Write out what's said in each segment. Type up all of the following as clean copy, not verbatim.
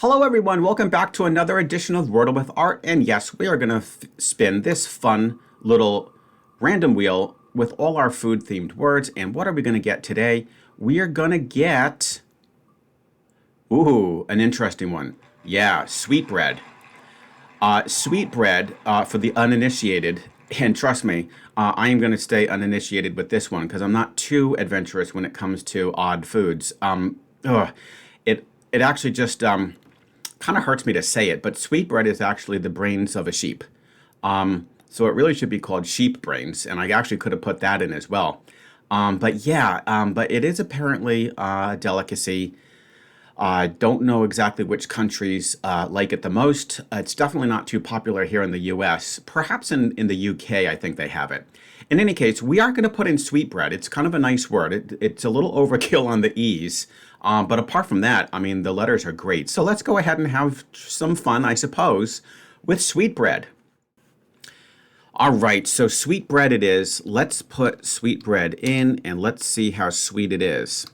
Hello everyone, welcome back to another edition of Wordle with Art, and yes, we are going to spin this fun little random wheel with all our food-themed words, and what are we going to get today? We are going to get, an interesting one. Yeah, sweetbread. Sweetbread for the uninitiated, and trust me, I am going to stay uninitiated with this one because I'm not too adventurous when it comes to odd foods. It actually just kind of hurts me to say it, but sweetbread is actually the brains of a sheep. So it really should be called sheep brains, and I actually could have put that in as well. But it is apparently a delicacy. I don't know exactly which countries like it the most. It's definitely not too popular here in the US. Perhaps in the UK, I think they have it. In any case, we are going to put in sweetbread. It's kind of a nice word. It's a little overkill on the E's. But apart from that, I mean, the letters are great. So let's go ahead and have some fun, I suppose, with sweetbread. All right, so sweetbread it is. Let's put sweetbread in and let's see how sweet it is.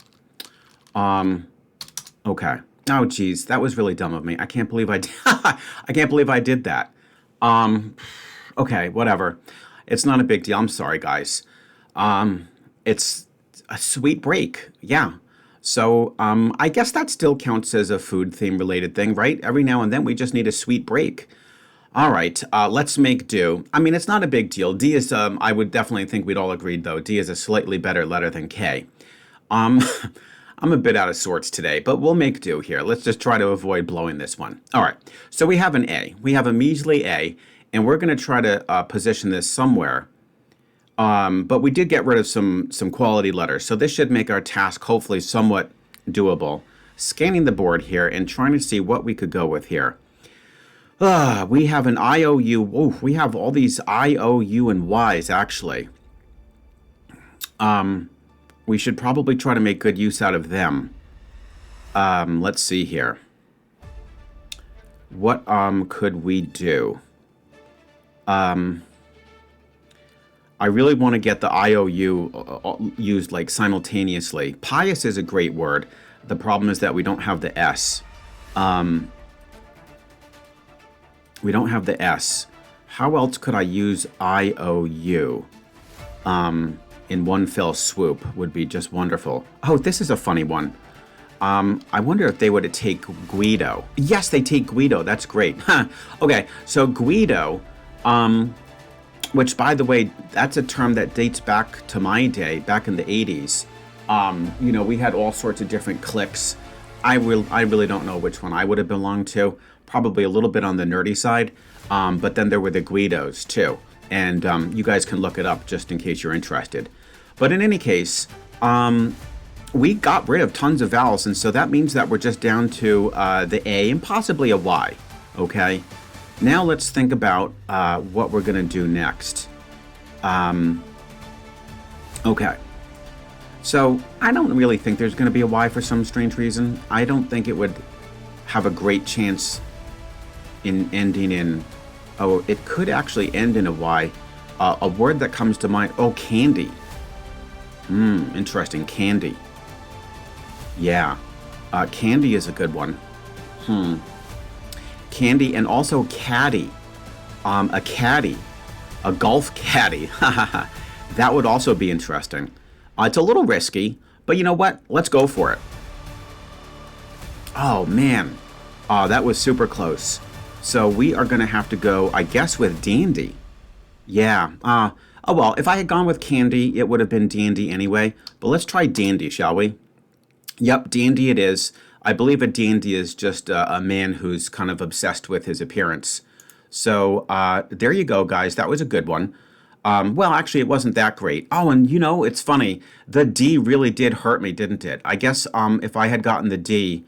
Okay. Oh, geez, that was really dumb of me. I can't believe I did. I can't believe I did that. Okay, whatever. It's not a big deal. I'm sorry, guys. It's a sweet break. Yeah. So I guess that still counts as a food theme related thing, right? Every now and then we just need a sweet break. All right, let's make do. I mean, it's not a big deal. D is, I would definitely think we'd all agreed, though. D is a slightly better letter than K. Um, I'm a bit out of sorts today, but we'll make do here. Let's just try to avoid blowing this one. All right, so we have an A. We have a measly A, and we're going to try to position this somewhere. But we did get rid of some quality letters, so this should make our task hopefully somewhat doable. Scanning the board here and trying to see what we could go with here. We have an IOU. Ooh, we have all these IOU and Ys, actually. We should probably try to make good use out of them. Let's see here. What could we do? I really want to get the IOU used like simultaneously. Pious is a great word. The problem is that we don't have the S. We don't have the S. How else could I use IOU? In one fell swoop would be just wonderful. Oh, this is a funny one. I wonder if they would take GUIDO. Yes, they take GUIDO. That's great. Okay, so GUIDO, which, by the way, that's a term that dates back to my day, back in the 80s. You know, we had all sorts of different cliques. I really don't know which one I would have belonged to. Probably a little bit on the nerdy side. But then there were the GUIDOs, too. And you guys can look it up just in case you're interested. But in any case, we got rid of tons of vowels, and so that means that we're just down to the A and possibly a Y, okay? Now let's think about what we're going to do next. Okay. So I don't really think there's going to be a Y for some strange reason. I don't think it would have a great chance in ending in... Oh, it could actually end in a Y. A word that comes to mind... Oh, candy. Interesting. Candy. Yeah. Candy is a good one. Candy and also caddy. A caddy. A golf caddy. That would also be interesting. It's a little risky, but you know what? Let's go for it. Oh, man. That was super close. So we are going to have to go, I guess, with dandy. Yeah. Oh, well, if I had gone with candy, it would have been dandy anyway. But let's try dandy, shall we? Yep, dandy it is. I believe a dandy is just a man who's kind of obsessed with his appearance. So there you go, guys. That was a good one. Well, actually, it wasn't that great. Oh, and you know, it's funny. The D really did hurt me, didn't it? I guess if I had gotten the D...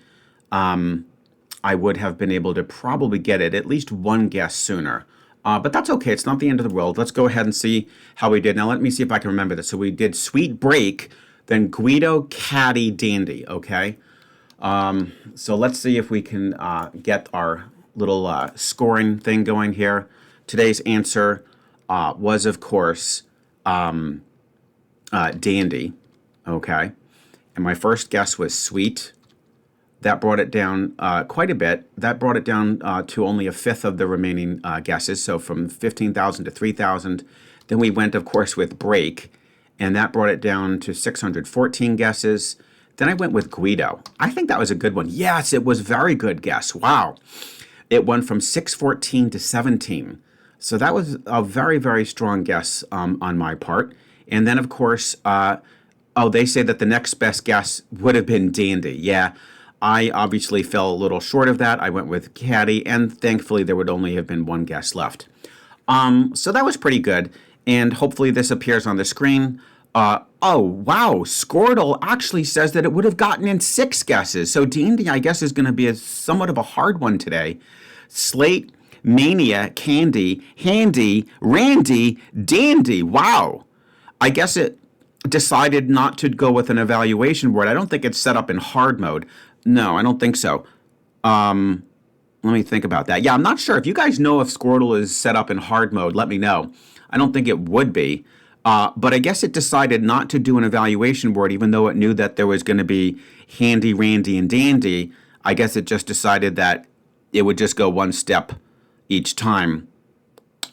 I would have been able to probably get it at least one guess sooner. But that's okay. It's not the end of the world. Let's go ahead and see how we did. Now, let me see if I can remember this. So we did sweet break, then Guido, caddy, dandy, okay? So let's see if we can get our little scoring thing going here. Today's answer was, of course, dandy, okay? And my first guess was sweet. that brought it down quite a bit. That brought it down to only a fifth of the remaining guesses, so from 15,000 to 3,000. Then we went, of course, with break, and that brought it down to 614 guesses. Then I went with GUIDO. I think that was a good one. Yes, it was very good guess. Wow. It went from 614 to 17. So that was a very, very strong guess on my part. And then, of course, they say that the next best guess would have been Dandy. Yeah, I obviously fell a little short of that. I went with Caddy, and thankfully there would only have been one guess left. So that was pretty good, and hopefully this appears on the screen. Oh, wow, Scordle actually says that it would have gotten in 6 guesses. So Dandy, I guess, is going to be somewhat of a hard one today. Slate, Mania, Candy, Handy, Randy, Dandy. Wow. I guess it decided not to go with an evaluation word. I don't think it's set up in hard mode. No, I don't think so. Let me think about that. Yeah, I'm not sure. If you guys know if Scordle is set up in hard mode, let me know. I don't think it would be. But I guess it decided not to do an evaluation word, even though it knew that there was going to be Handy, Randy, and Dandy. I guess it just decided that it would just go one step each time.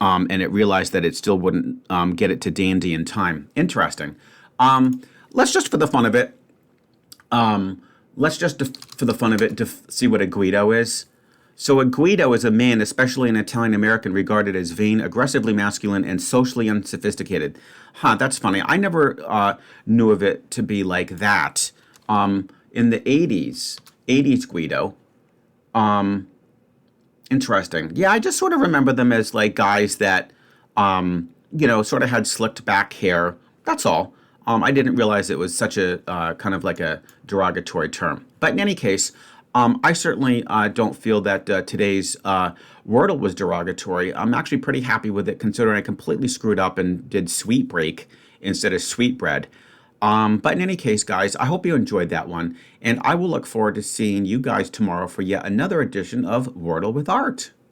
And it realized that it still wouldn't get it to Dandy in time. Interesting. Let's just, for the fun of it, see what a Guido is. So a Guido is a man, especially an Italian American, regarded as vain, aggressively masculine, and socially unsophisticated. That's funny. I never knew of it to be like that. In the 80s Guido. Interesting. Yeah, I just sort of remember them as like guys that, sort of had slicked back hair. That's all. I didn't realize it was such a kind of like a derogatory term. But in any case, I certainly don't feel that today's Wordle was derogatory. I'm actually pretty happy with it, considering I completely screwed up and did sweet break instead of sweetbread. But in any case, guys, I hope you enjoyed that one, and I will look forward to seeing you guys tomorrow for yet another edition of Wordle with Art.